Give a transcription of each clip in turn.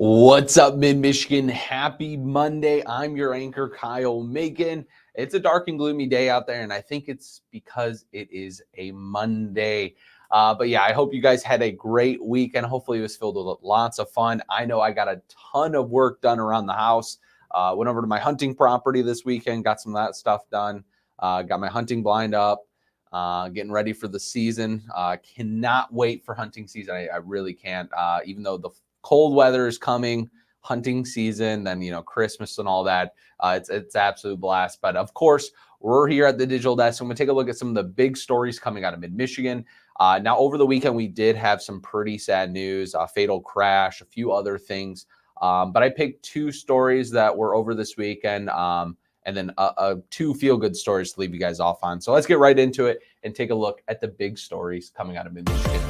What's up, Mid-Michigan? Happy Monday. I'm your anchor, Kyle Macon. It's a dark and gloomy day out there, and I think it's because it is a Monday. But yeah, I hope you guys had a great weekend. Hopefully it was filled with lots of fun. I know I got a ton of work done around the house. Went over to my hunting property this weekend, got some of that stuff done. Got my hunting blind up, getting ready for the season. Cannot wait for hunting season. I really can't, even though the cold weather is coming, hunting season, then Christmas and all that. It's absolute blast. But of course, we're here at the Digital Desk. So I'm gonna take a look at some of the big stories coming out of Mid-Michigan. Now, over the weekend, we did have some pretty sad news, a fatal crash, a few other things. But I picked two stories that were over this weekend, and then two feel-good stories to leave you guys off on. So let's get right into it and take a look at the big stories coming out of Mid-Michigan.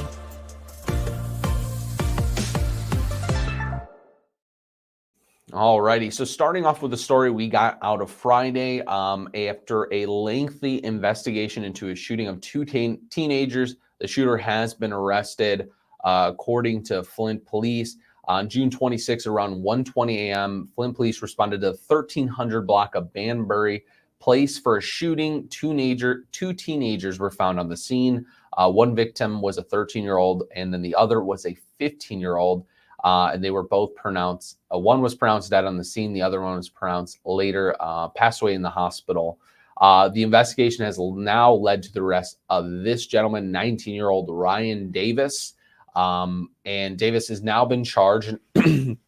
Alrighty, so starting off with the story we got out of Friday, after a lengthy investigation into a shooting of two teenagers, the shooter has been arrested, according to Flint police. On June 26, around 1:20 a.m., Flint police responded to the 1300 block of Banbury Place for a shooting. Two teenagers were found on the scene. One victim was a 13-year-old, and then the other was a 15-year-old. And they were both pronounced, one was pronounced dead on the scene. The other one was pronounced later, passed away in the hospital. The investigation has now led to the arrest of this gentleman, 19-year-old Ryan Davis. And Davis has now been charged and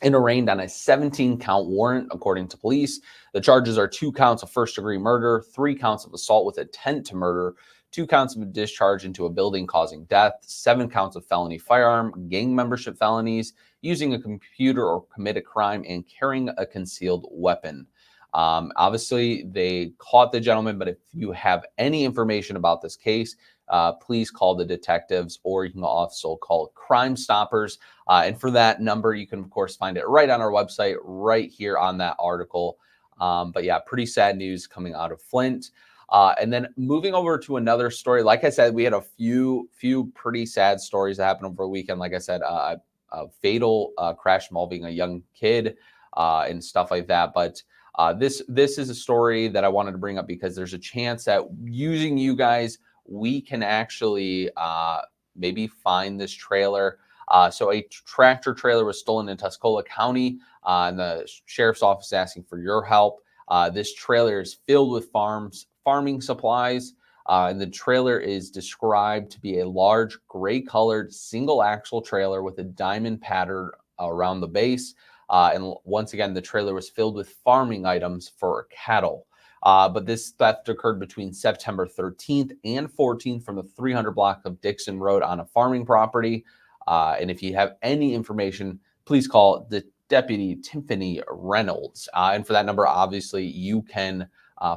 arraigned on a 17-count warrant, according to police. The charges are 2 counts of first-degree murder, 3 counts of assault with intent to murder, 2 counts of discharge into a building causing death, 7 counts of felony firearm, gang membership felonies, using a computer or commit a crime, and carrying a concealed weapon. Obviously, they caught the gentleman, but if you have any information about this case, please call the detectives, or you can also call Crime Stoppers. And for that number, you can, of course, find it right on our website, right here on that article. But yeah, pretty sad news coming out of Flint. And then moving over to another story, like I said, we had a few pretty sad stories that happened over the weekend. Like I said, a fatal crash involving a young kid and stuff like that. But this is a story that I wanted to bring up because there's a chance that using you guys, we can actually maybe find this trailer. So a tractor trailer was stolen in Tuscola County, and the sheriff's office is asking for your help. This trailer is filled with farming supplies, and the trailer is described to be a large gray-colored single-axle trailer with a diamond pattern around the base. And once again, the trailer was filled with farming items for cattle. But this theft occurred between September 13th and 14th from the 300 block of Dixon Road on a farming property. And if you have any information, please call the Deputy Tiffany Reynolds. And for that number, obviously, you can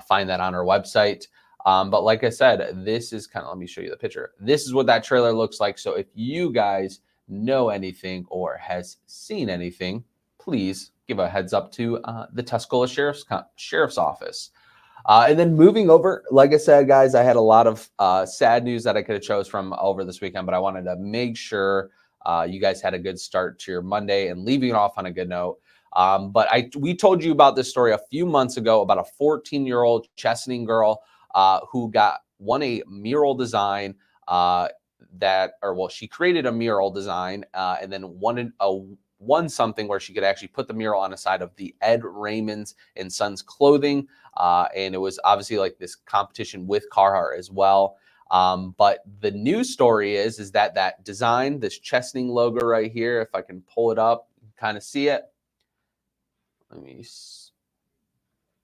find that on our website. But like I said, this is let me show you the picture. This is what that trailer looks like. So if you guys know anything or has seen anything, please give a heads up to the Tuscola Sheriff's Office. And then moving over, like I said, guys, I had a lot of sad news that I could have chose from over this weekend, but I wanted to make sure you guys had a good start to your Monday and leaving it off on a good note. But we told you about this story a few months ago about a 14-year-old Chesaning girl who won a mural design she created a mural design and then won something where she could actually put the mural on the side of the Ed Raymond's and Sons clothing. And it was obviously like this competition with Carhartt as well. But the news story is that design, this Chesaning logo right here, if I can pull it up, you can kind of see it.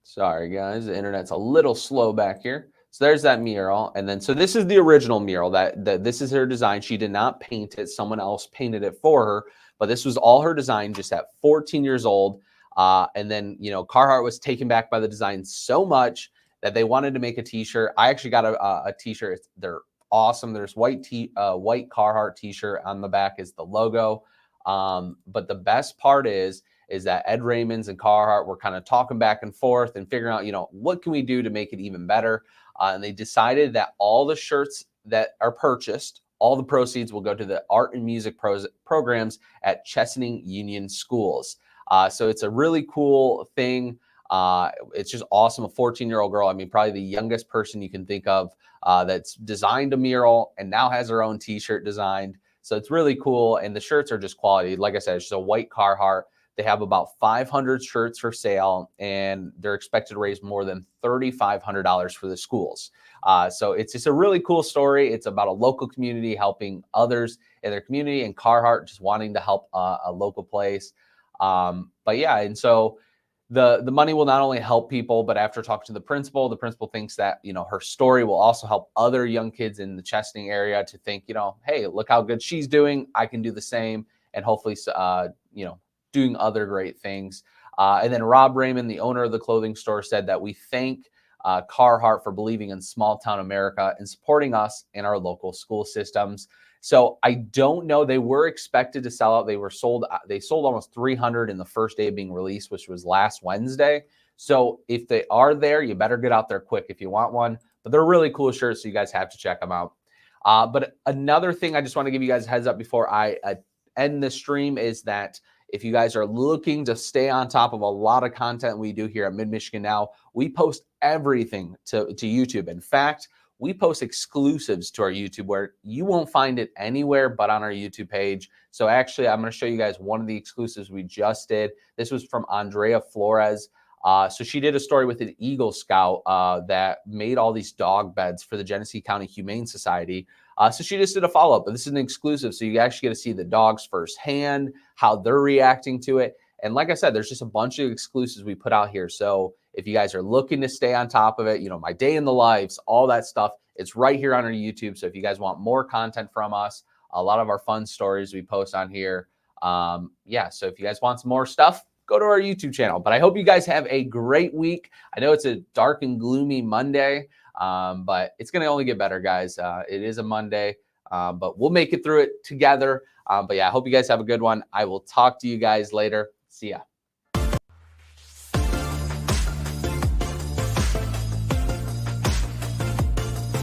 Sorry guys, the internet's a little slow back here. So there's that mural. And then, so this is the original mural that this is her design. She did not paint it. Someone else painted it for her, but this was all her design just at 14 years old. And then, Carhartt was taken back by the design so much that they wanted to make a t-shirt. I actually got a t-shirt. They're awesome. There's white Carhartt t-shirt on the back is the logo. But the best part is that Ed Raymond's and Carhartt were kind of talking back and forth and figuring out, what can we do to make it even better? And they decided that all the shirts that are purchased, All the proceeds will go to the art and music programs at Chesaning Union Schools. So it's a really cool thing. It's just awesome. A 14-year-old girl, I mean, probably the youngest person you can think of, that's designed a mural and now has her own t-shirt designed. So it's really cool. And the shirts are just quality. Like I said, it's just a white Carhartt. They have about 500 shirts for sale, and they're expected to raise more than $3,500 for the schools. So it's just a really cool story. It's about a local community helping others in their community, and Carhartt just wanting to help a local place. But yeah, and so the money will not only help people, but after talking to the principal thinks that, you know, her story will also help other young kids in the Chesaning area to think, you know, hey, look how good she's doing. I can do the same, and hopefully, you know, doing other great things. And then Rob Raymond, the owner of the clothing store, said that we thank Carhartt for believing in small town America and supporting us in our local school systems. So I don't know. They were expected to sell out. They sold almost 300 in the first day of being released, which was last Wednesday. So if they are there, you better get out there quick if you want one. But they're really cool shirts, so you guys have to check them out. But another thing I just want to give you guys a heads up before I end the stream is that if you guys are looking to stay on top of a lot of content we do here at Mid-Michigan Now, we post everything to YouTube. In fact, we post exclusives to our YouTube where you won't find it anywhere but on our YouTube page. So actually, I'm going to show you guys one of the exclusives we just did. This was from Andrea Flores. So she did a story with an Eagle Scout that made all these dog beds for the Genesee County Humane Society. So she just did a follow-up, but this is an exclusive. So you actually get to see the dogs firsthand, how they're reacting to it. And like I said, there's just a bunch of exclusives we put out here. So if you guys are looking to stay on top of it, you know, my day in the lives, all that stuff, it's right here on our YouTube. So if you guys want more content from us, a lot of our fun stories we post on here. Yeah, so if you guys want some more stuff, go to our YouTube channel. But I hope you guys have a great week. I know it's a dark and gloomy Monday, but it's going to only get better, guys. It is a Monday, but we'll make it through it together. But yeah, I hope you guys have a good one. I will talk to you guys later. See ya.